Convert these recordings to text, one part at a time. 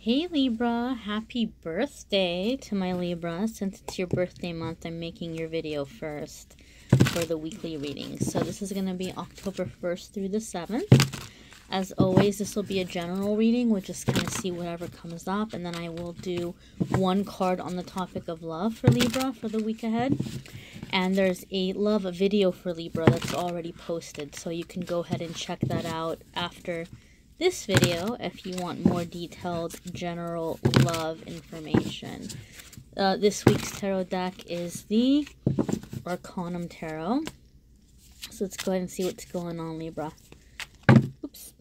Hey Libra, happy birthday to my Libra. Since it's your birthday month, I'm making your video first for the weekly reading. So this is going to be October 1st through the 7th. As always, this will be a general reading. We'll just kind of see whatever comes up. And then I will do one card on the topic of love for Libra for the week ahead. And there's a love video for Libra that's already posted. So you can go ahead and check that out after this video if you want more detailed general love information. This week's tarot deck is the Arcanum Tarot. So let's go ahead and see what's going on, Libra. Oops.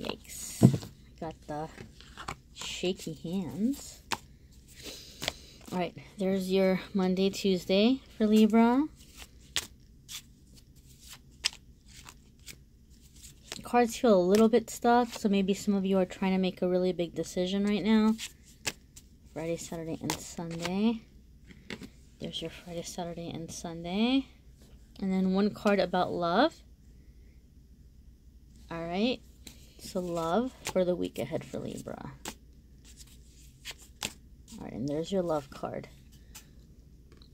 Yikes. Got the shaky hands. Alright, there's your Monday, Tuesday for Libra. Cards feel a little bit stuck, so maybe some of you are trying to make a really big decision right now. Friday, Saturday, and Sunday. There's your Friday, Saturday, and Sunday. And then one card about love. Alright, so love for the week ahead for Libra. Alright, and there's your love card.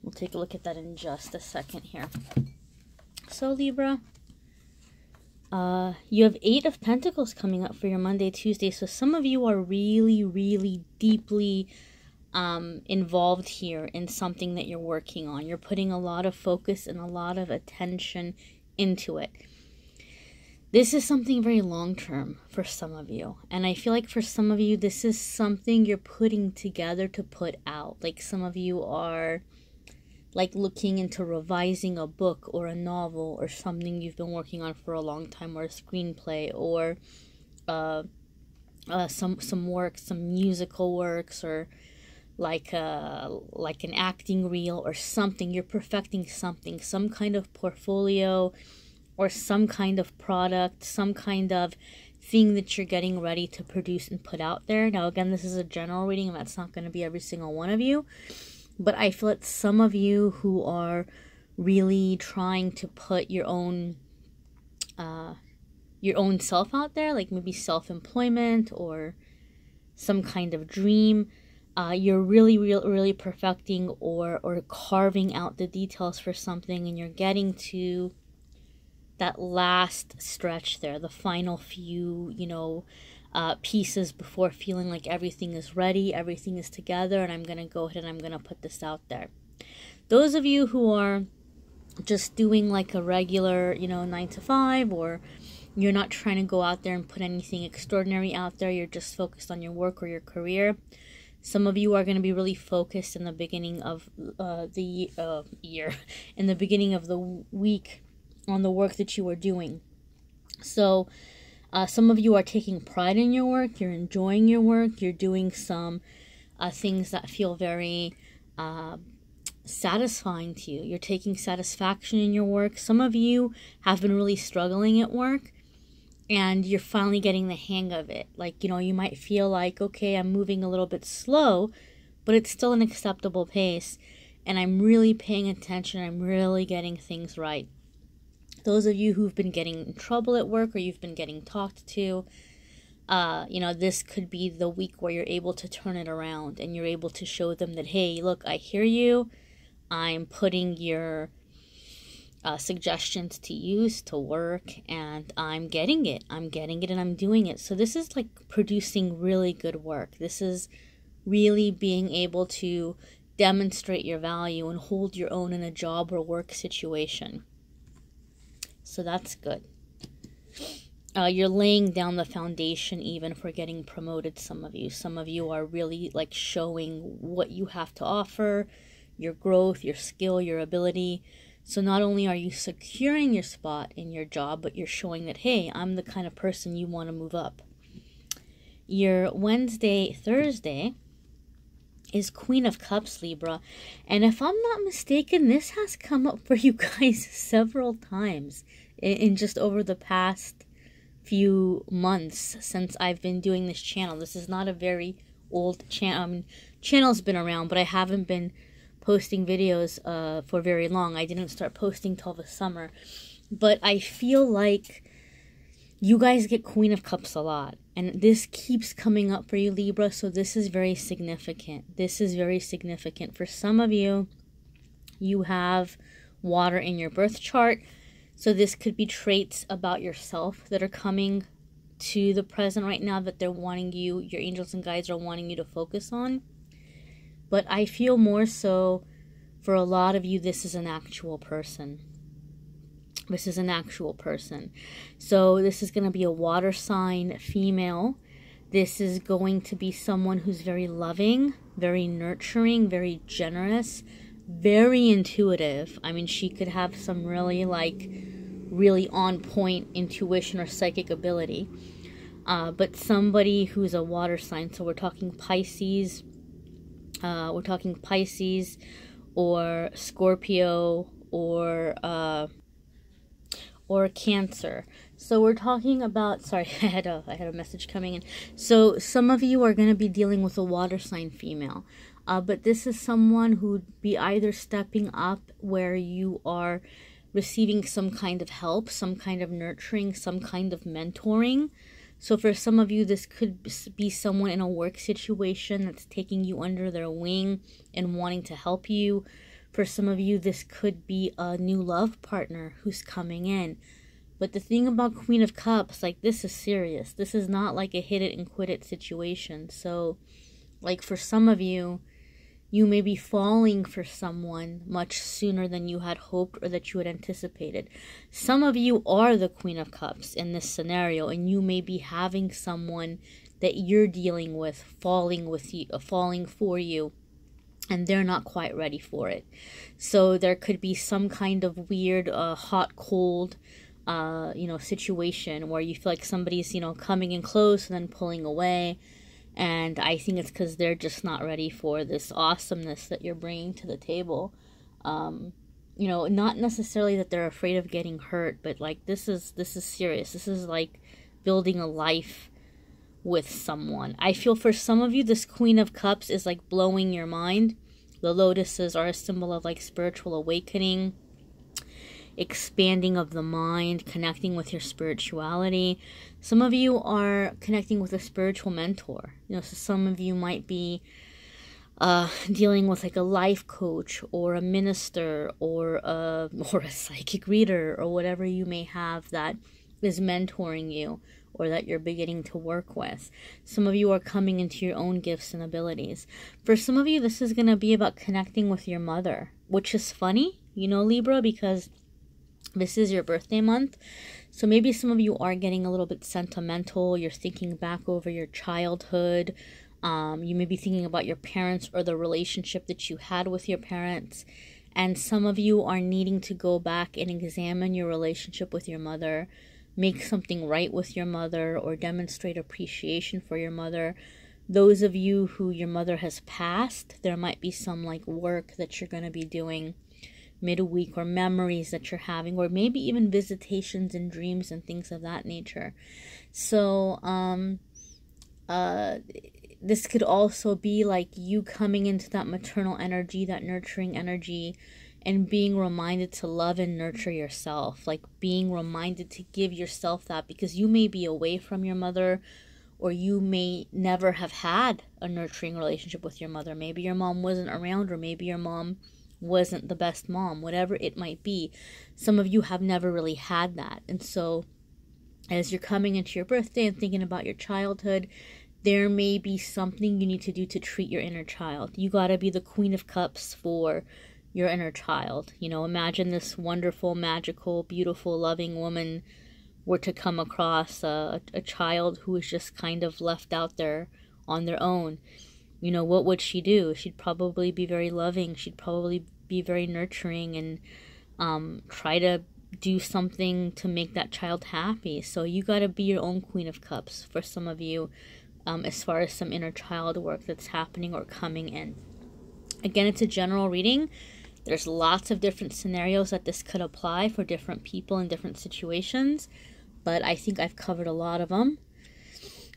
We'll take a look at that in just a second here. So Libra, you have 8 of Pentacles coming up for your Monday, Tuesday. So some of you are really, really deeply involved here in something that you're working on. You're putting a lot of focus and a lot of attention into it. This is something very long-term for some of you. And I feel like for some of you, this is something you're putting together to put out. Like some of you are like looking into revising a book or a novel or something you've been working on for a long time, or a screenplay, or some work, some musical works, or like an acting reel or something. You're perfecting something, some kind of portfolio or some kind of product, some kind of thing that you're getting ready to produce and put out there. Now again, this is a general reading and that's not going to be every single one of you. But I feel that some of you who are really trying to put your own self out there, like maybe self-employment or some kind of dream, you're really perfecting or carving out the details for something, and you're getting to that last stretch there, the final few, pieces before feeling like everything is ready, everything is together, and I'm going to go ahead and I'm going to put this out there. Those of you who are just doing like a regular, 9 to 5, or you're not trying to go out there and put anything extraordinary out there, you're just focused on your work or your career. Some of you are going to be really focused in the beginning of the year, in the beginning of the week, on the work that you are doing. So some of you are taking pride in your work, you're enjoying your work, you're doing some things that feel very satisfying to you. You're taking satisfaction in your work. Some of you have been really struggling at work, and you're finally getting the hang of it. Like, you might feel like, okay, I'm moving a little bit slow, but it's still an acceptable pace, and I'm really paying attention, I'm really getting things right. Those of you who've been getting in trouble at work, or you've been getting talked to, this could be the week where you're able to turn it around and you're able to show them that, hey, look, I hear you. I'm putting your suggestions to use, to work, and I'm getting it. I'm getting it and I'm doing it. So this is like producing really good work. This is really being able to demonstrate your value and hold your own in a job or work situation. So that's good. You're laying down the foundation even for getting promoted, some of you. Some of you are really like showing what you have to offer, your growth, your skill, your ability. So not only are you securing your spot in your job, but you're showing that, hey, I'm the kind of person you want to move up. Your Wednesday, Thursday is Queen of Cups, Libra. And if I'm not mistaken, this has come up for you guys several times in just over the past few months since I've been doing this channel. This is not a very old channel. Channel's been around, but I haven't been posting videos for very long. I didn't start posting till the summer. But I feel like You guys get Queen of Cups a lot. And this keeps coming up for you, Libra. So this is very significant. This is very significant. For some of you, you have water in your birth chart. So this could be traits about yourself that are coming to the present right now that they're wanting you, your angels and guides are wanting you to focus on. But I feel more so for a lot of you, this is an actual person. This is an actual person. So this is going to be a water sign female. This is going to be someone who's very loving, very nurturing, very generous, very intuitive. I mean, she could have some really on point intuition or psychic ability. But somebody who's a water sign. So we're talking Pisces. Or Scorpio or Cancer. So we're talking about, sorry, I had a message coming in. So some of you are going to be dealing with a water sign female. But this is someone who'd be either stepping up where you are receiving some kind of help, some kind of nurturing, some kind of mentoring. So for some of you, this could be someone in a work situation that's taking you under their wing and wanting to help you. For some of you, this could be a new love partner who's coming in. But the thing about Queen of Cups, like, this is serious. This is not like a hit it and quit it situation. So, like, for some of you, you may be falling for someone much sooner than you had hoped or that you had anticipated. Some of you are the Queen of Cups in this scenario, and you may be having someone that you're dealing with falling for you, and they're not quite ready for it. So there could be some kind of weird hot, cold, situation where you feel like somebody's, coming in close and then pulling away. And I think it's because they're just not ready for this awesomeness that you're bringing to the table. Not necessarily that they're afraid of getting hurt, but like this is serious. This is like building a life with someone. I feel for some of you, this Queen of Cups is like blowing your mind. The lotuses are a symbol of like spiritual awakening, expanding of the mind, connecting with your spirituality. Some of you are connecting with a spiritual mentor. So some of you might be dealing with like a life coach or a minister or a psychic reader or whatever you may have that is mentoring you or that you're beginning to work with. Some of you are coming into your own gifts and abilities. For some of you, this is going to be about connecting with your mother, which is funny, Libra, because this is your birthday month. So maybe some of you are getting a little bit sentimental. You're thinking back over your childhood. You may be thinking about your parents or the relationship that you had with your parents. And some of you are needing to go back and examine your relationship with your mother, make something right with your mother, or demonstrate appreciation for your mother. Those of you who your mother has passed, there might be some like work that you're going to be doing midweek, or memories that you're having, or maybe even visitations and dreams and things of that nature. So this could also be like you coming into that maternal energy, that nurturing energy, and being reminded to love and nurture yourself, like being reminded to give yourself that, because you may be away from your mother, or you may never have had a nurturing relationship with your mother. Maybe your mom wasn't around, or maybe your mom wasn't the best mom, whatever it might be. Some of you have never really had that. And so as you're coming into your birthday and thinking about your childhood, there may be something you need to do to treat your inner child. You got to be the Queen of Cups for your inner child. Imagine this wonderful, magical, beautiful, loving woman were to come across a child who is just kind of left out there on their own. What would she do? She'd probably be very loving. She'd probably be very nurturing and try to do something to make that child happy. So you got to be your own Queen of Cups for some of you, as far as some inner child work that's happening or coming in. Again, it's a general reading. There's lots of different scenarios that this could apply for different people in different situations, but I think I've covered a lot of them.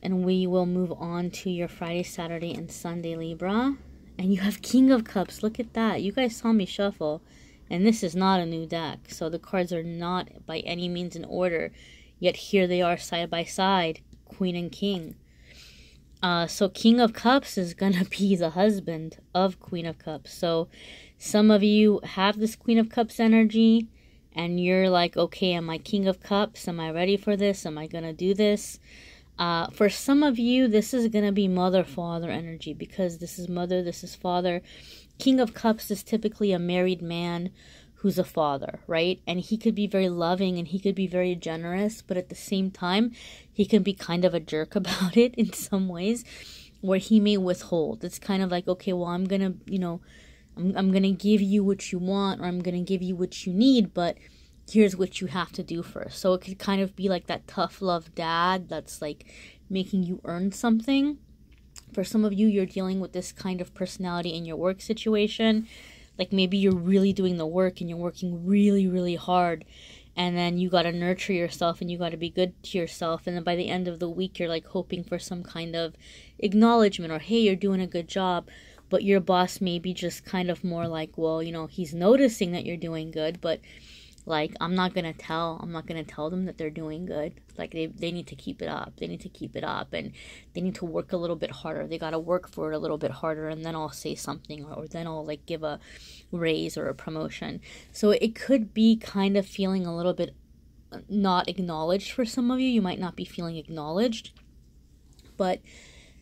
And we will move on to your Friday, Saturday, and Sunday, Libra. And you have King of Cups. Look at that. You guys saw me shuffle. And this is not a new deck. So the cards are not by any means in order. Yet here they are side by side, Queen and King. So King of Cups is going to be the husband of Queen of Cups. So some of you have this Queen of Cups energy and you're like, okay, am I King of Cups? Am I ready for this? Am I going to do this? For some of you, this is going to be mother-father energy, because this is mother, this is father. King of Cups is typically a married man who's a father, right? And he could be very loving and he could be very generous, but at the same time, he can be kind of a jerk about it in some ways, where he may withhold. It's kind of like, okay, well, I'm going to, I'm going to give you what you want, or I'm going to give you what you need, but here's what you have to do first. So it could kind of be like that tough love dad that's like making you earn something. For some of you, you're dealing with this kind of personality in your work situation. Like maybe you're really doing the work and you're working really, really hard. And then you got to nurture yourself and you got to be good to yourself. And then by the end of the week, you're like hoping for some kind of acknowledgement, or, hey, you're doing a good job. But your boss may be just kind of more like, well, he's noticing that you're doing good, but like, I'm not going to tell them that they're doing good. Like, they need to keep it up. They need to keep it up, and they need to work a little bit harder. They got to work for it a little bit harder, and then I'll say something, or then I'll, like, give a raise or a promotion. So it could be kind of feeling a little bit not acknowledged for some of you. You might not be feeling acknowledged, but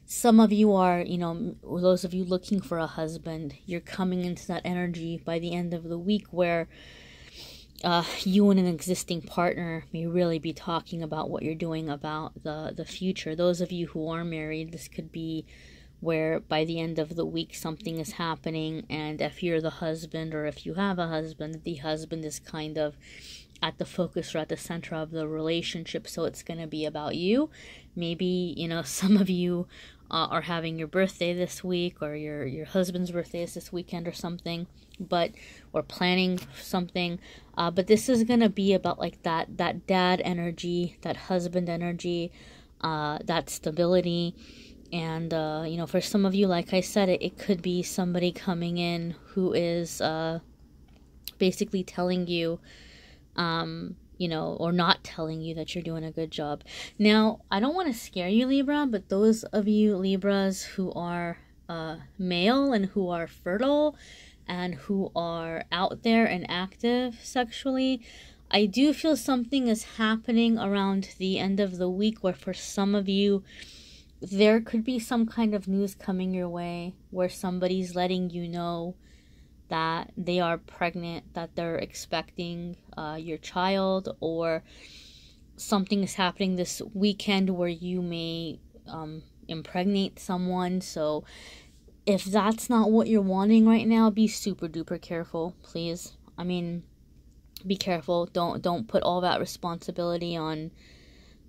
some of you are, those of you looking for a husband, you're coming into that energy by the end of the week where you and an existing partner may really be talking about what you're doing about the future. Those of you who are married, this could be where by the end of the week something is happening, and if you're the husband, or if you have a husband, the husband is kind of at the focus or at the center of the relationship, so it's going to be about you. Maybe, some of you are having your birthday this week, or your husband's birthday is this weekend or something, or planning something, but this is going to be about like that dad energy, that husband energy, that stability. And for some of you, like I said, it could be somebody coming in who is basically telling you, or not telling you that you're doing a good job. Now, I don't want to scare you, Libra, but those of you Libras who are male and who are fertile and who are out there and active sexually, I do feel something is happening around the end of the week where for some of you, there could be some kind of news coming your way where somebody's letting you know that they are pregnant, that they're expecting your child, or something is happening this weekend where you may impregnate someone. So if that's not what you're wanting right now, be super duper careful, please. I mean, be careful. Don't put all that responsibility on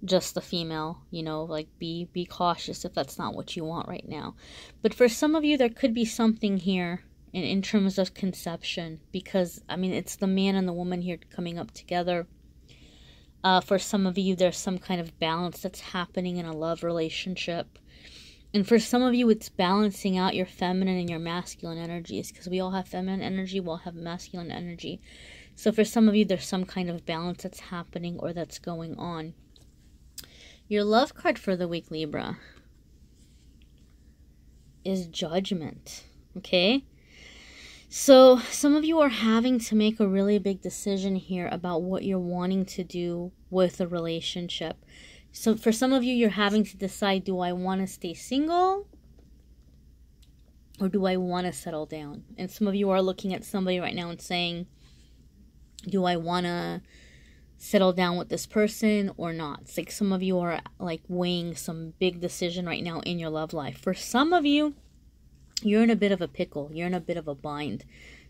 just the female, like be cautious if that's not what you want right now. But for some of you, there could be something here in terms of conception, because it's the man and the woman here coming up together. For some of you, there's some kind of balance that's happening in a love relationship. And for some of you, it's balancing out your feminine and your masculine energies, because we all have feminine energy, we'll have masculine energy. So for some of you, there's some kind of balance that's happening or that's going on. Your love card for the week, Libra, is Judgment, okay? So some of you are having to make a really big decision here about what you're wanting to do with a relationship. So for some of you, you're having to decide, do I want to stay single or do I want to settle down? And some of you are looking at somebody right now and saying, do I want to settle down with this person or not? It's like some of you are like weighing some big decision right now in your love life. For some of you, you're in a bit of a pickle. You're in a bit of a bind,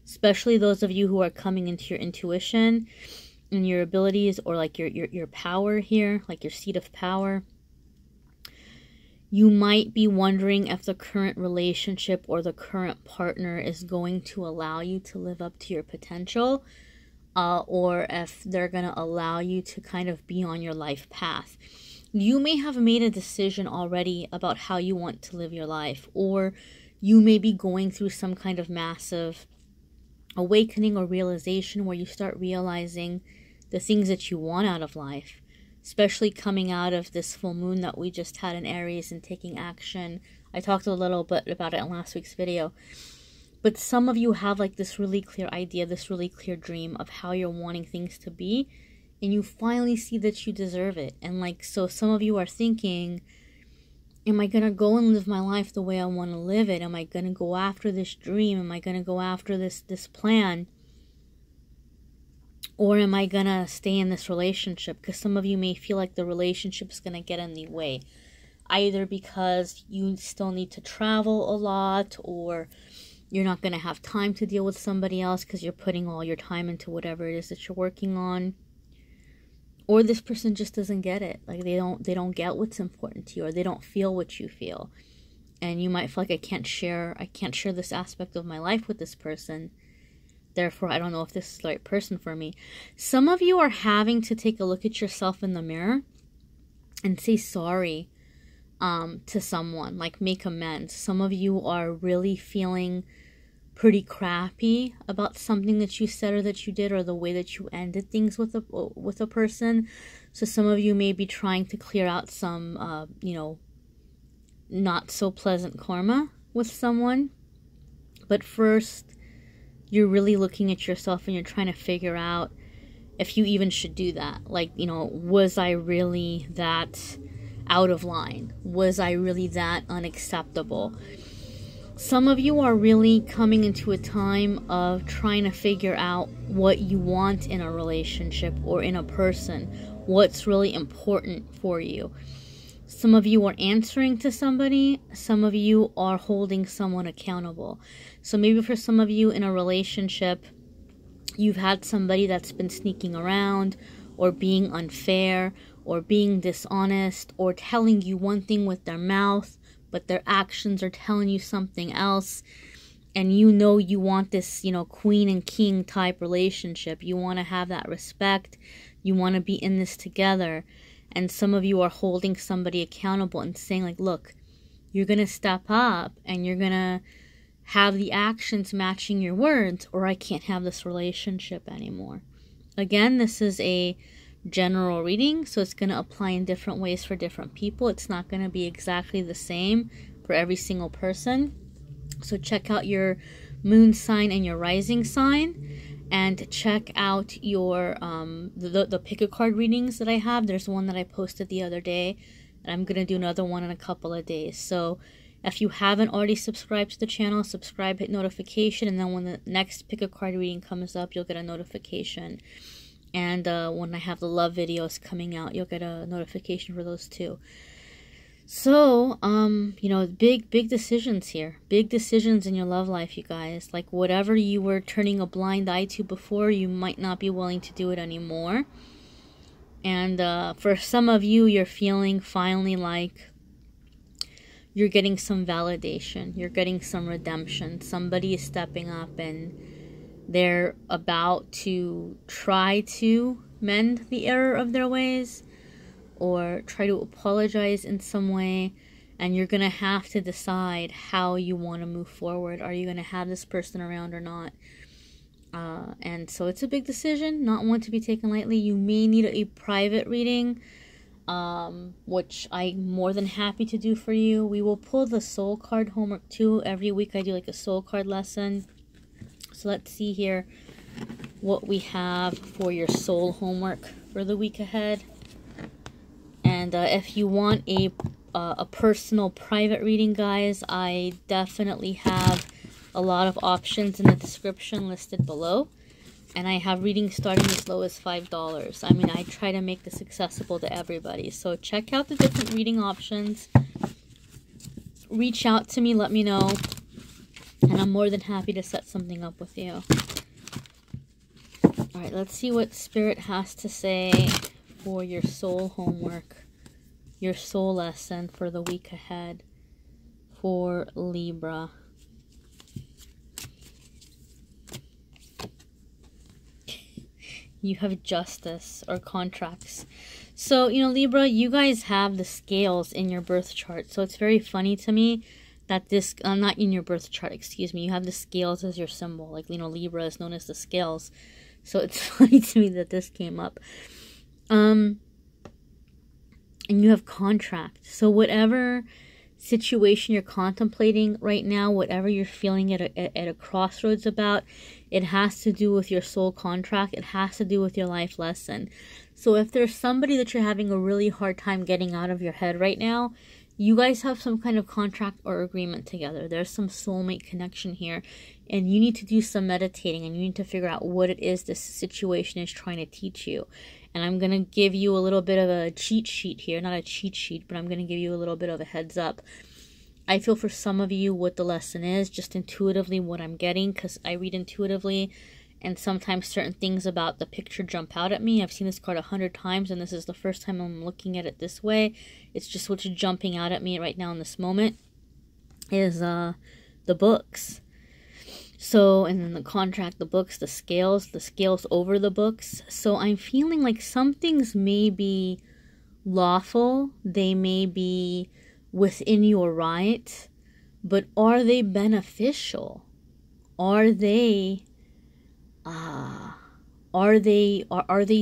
especially those of you who are coming into your intuition and your abilities, or like your power here, like your seat of power. You might be wondering if the current relationship or the current partner is going to allow you to live up to your potential, or if they're going to allow you to kind of be on your life path. You may have made a decision already about how you want to live your life, or you may be going through some kind of massive awakening or realization where you start realizing the things that you want out of life. especially coming out of this full moon that we just had in Aries and taking action. I talked a little bit about it in last week's video. But some of you have like this really clear idea, this really clear dream of how you're wanting things to be. And you finally see that you deserve it. And like, so some of you are thinking, am I going to go and live my life the way I want to live it? Am I going to go after this dream? Am I going to go after this plan? Or am I going to stay in this relationship? Because some of you may feel like the relationship is going to get in the way. Either because you still need to travel a lot, or you're not going to have time to deal with somebody else because you're putting all your time into whatever it is that you're working on. Or this person just doesn't get it. Like they don't get what's important to you, or they don't feel what you feel. And you might feel like I can't share this aspect of my life with this person. Therefore, I don't know if this is the right person for me. Some of you are having to take a look at yourself in the mirror and say sorry to someone, like make amends. Some of you are really feeling pretty crappy about something that you said or that you did, or the way that you ended things with a person. So some of you may be trying to clear out some, not so pleasant karma with someone. But first, you're really looking at yourself and you're trying to figure out if you even should do that. Like, was I really that out of line? Was I really that unacceptable? Some of you are really coming into a time of trying to figure out what you want in a relationship or in a person, what's really important for you. Some of you are answering to somebody. Some of you are holding someone accountable. So maybe for some of you in a relationship, you've had somebody that's been sneaking around or being unfair or being dishonest or telling you one thing with their mouth, but their actions are telling you something else. And you want this, queen and king type relationship. You want to have that respect. You want to be in this together. And some of you are holding somebody accountable and saying like, look, you're going to step up and you're going to have the actions matching your words, or I can't have this relationship anymore. Again, this is a general reading, so it's going to apply in different ways for different people. It's not going to be exactly the same for every single person. So check out your moon sign and your rising sign, and check out your the pick-a-card readings that I have. There's one that I posted the other day, and I'm going to do another one in a couple of days. So if you haven't already subscribed to the channel, subscribe, hit notification, and then when the next pick-a-card reading comes up, you'll get a notification. And when I have the love videos coming out, you'll get a notification for those too. So, big decisions here. Big decisions in your love life, you guys. Like whatever you were turning a blind eye to before, you might not be willing to do it anymore. And for some of you, you're feeling finally like you're getting some validation. You're getting some redemption. Somebody is stepping up and they're about to try to mend the error of their ways or try to apologize in some way, and you're going to have to decide how you want to move forward. Are you going to have this person around or not? And so it's a big decision, not one to be taken lightly. You may need a private reading, which I'm more than happy to do for you. We will pull the soul card homework too. Every week I do like a soul card lesson. So let's see here what we have for your soul homework for the week ahead. And if you want a personal private reading, guys, I definitely have a lot of options in the description listed below. And I have readings starting as low as $5. I mean, I try to make this accessible to everybody. So check out the different reading options. Reach out to me, let me know. And I'm more than happy to set something up with you. Alright, let's see what Spirit has to say for your soul homework. Your soul lesson for the week ahead. For Libra. You have justice or contracts. So, Libra, you guys have the scales in your birth chart. So it's very funny to me that this, not in your birth chart, excuse me, you have the scales as your symbol. Like, Libra is known as the scales. So it's funny to me that this came up. and you have contract. So whatever situation you're contemplating right now, whatever you're feeling at a crossroads about, it has to do with your soul contract. It has to do with your life lesson. So if there's somebody that you're having a really hard time getting out of your head right now, you guys have some kind of contract or agreement together. There's some soulmate connection here, and you need to do some meditating, and you need to figure out what it is this situation is trying to teach you. And I'm going to give you a little bit of a cheat sheet here. Not a cheat sheet, but I'm going to give you a little bit of a heads up. I feel for some of you what the lesson is, just intuitively what I'm getting, because I read intuitively, and sometimes certain things about the picture jump out at me. I've seen this card 100 times, and this is the first time I'm looking at it this way. It's just what's jumping out at me right now in this moment is the books. So, and then the contract, the books, the scales over the books. So I'm feeling like some things may be lawful. They may be within your right, but are they beneficial? Are they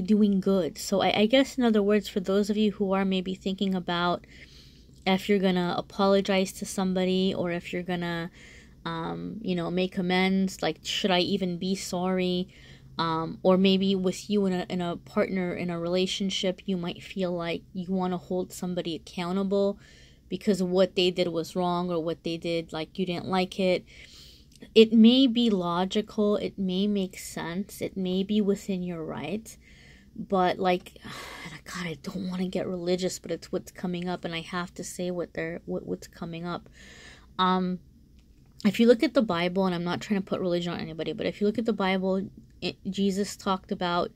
doing good? So I guess, in other words, for those of you who are maybe thinking about if you're gonna apologize to somebody, or if you're gonna make amends, like, should I even be sorry? Or maybe with you in a partner, in a relationship, you might feel like you want to hold somebody accountable because what they did was wrong, or what they did, like, you didn't like it. It may be logical, it may make sense, it may be within your right, but, like, God, I don't want to get religious, but it's what's coming up, and I have to say what's coming up. If you look at the Bible, and I'm not trying to put religion on anybody, but if you look at the Bible, Jesus talked about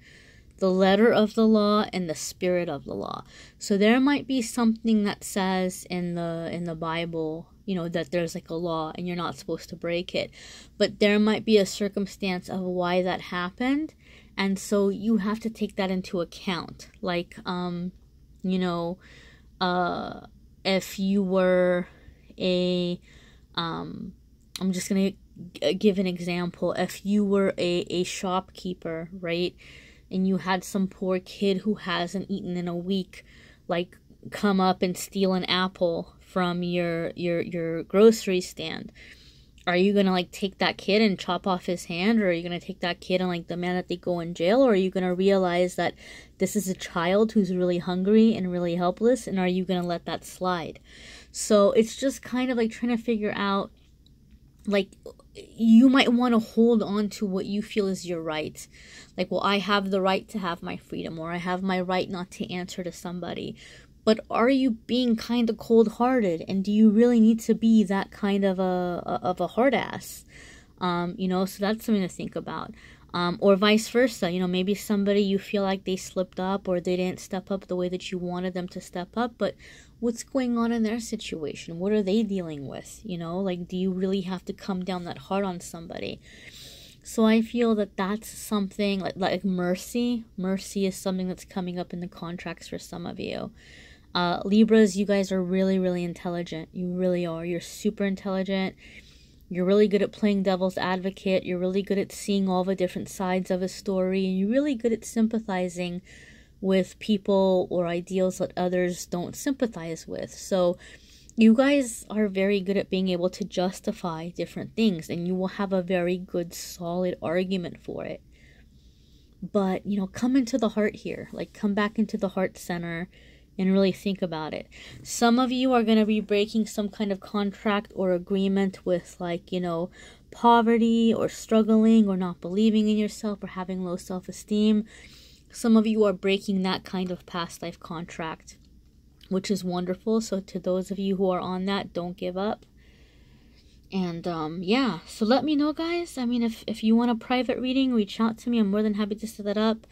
the letter of the law and the spirit of the law. So there might be something that says in the Bible, that there's like a law and you're not supposed to break it. But there might be a circumstance of why that happened. And so you have to take that into account. Like, if you were I'm just going to give an example. If you were a shopkeeper, right, and you had some poor kid who hasn't eaten in a week, like, come up and steal an apple from your grocery stand, are you going to, like, take that kid and chop off his hand? Or are you going to take that kid and, like, demand that they go in jail? Or are you going to realize that this is a child who's really hungry and really helpless? And are you going to let that slide? So it's just kind of like trying to figure out, like, you might want to hold on to what you feel is your right. Like, well, I have the right to have my freedom, or I have my right not to answer to somebody. But are you being kind of cold-hearted? And do you really need to be that kind of a hard ass? So that's something to think about. Or vice versa, maybe somebody you feel like they slipped up, or they didn't step up the way that you wanted them to step up, but what's going on in their situation? What are they dealing with? Like, do you really have to come down that hard on somebody? So I feel that that's something like mercy. Mercy is something that's coming up in the contracts for some of you. Libras, you guys are really, really intelligent. You really are. You're super intelligent. You're really good at playing devil's advocate. You're really good at seeing all the different sides of a story. And you're really good at sympathizing with people or ideals that others don't sympathize with. So you guys are very good at being able to justify different things. And you will have a very good, solid argument for it. But, come into the heart here. Like, come back into the heart center and really think about it. Some of you are going to be breaking some kind of contract or agreement with, like, poverty, or struggling, or not believing in yourself, or having low self-esteem. Some of you are breaking that kind of past life contract, which is wonderful. So to those of you who are on that, don't give up. And so let me know, guys. I mean, if you want a private reading, reach out to me. I'm more than happy to set that up.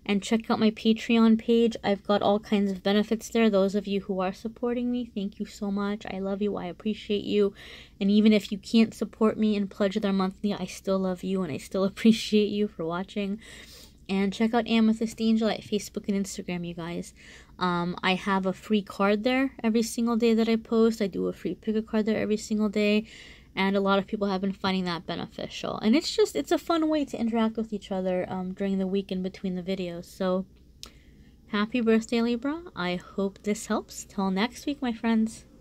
And check out my Patreon page. I've got all kinds of benefits there. Those of you who are supporting me, thank you so much. I love you. I appreciate you. And even if you can't support me and pledge there monthly, I still love you and I still appreciate you for watching. And check out Amethyst Angel at Facebook and Instagram, you guys. I have a free card there every single day that I post. I do a free pick a card there every single day. And a lot of people have been finding that beneficial. And it's a fun way to interact with each other during the week in between the videos. So Happy birthday, Libra. I hope this helps. Till next week, my friends.